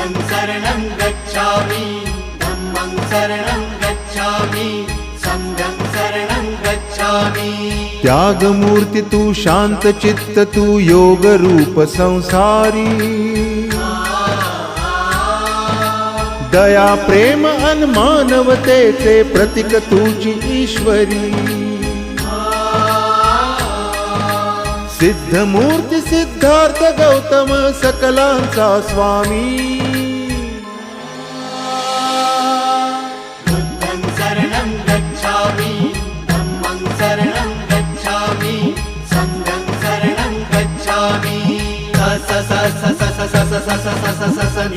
बुद्धं शरणं गच्छामि धम्मं शरणं गच्छामि संघं शरणं गच्छामि। त्याग मूर्ति तू शांत चित्त तू योग रूप संसारी दया प्रेम अन मानवतेचे प्रतीक तुझी ईश्वरी सिद्ध मूर्ति सिद्धार्थ गौतम सकलांचा स्वामी बुद्धं शरणं गच्छामि धम्मं शरणं गच्छामि संघं शरणं गच्छामि। स स स स स स स स स स स स स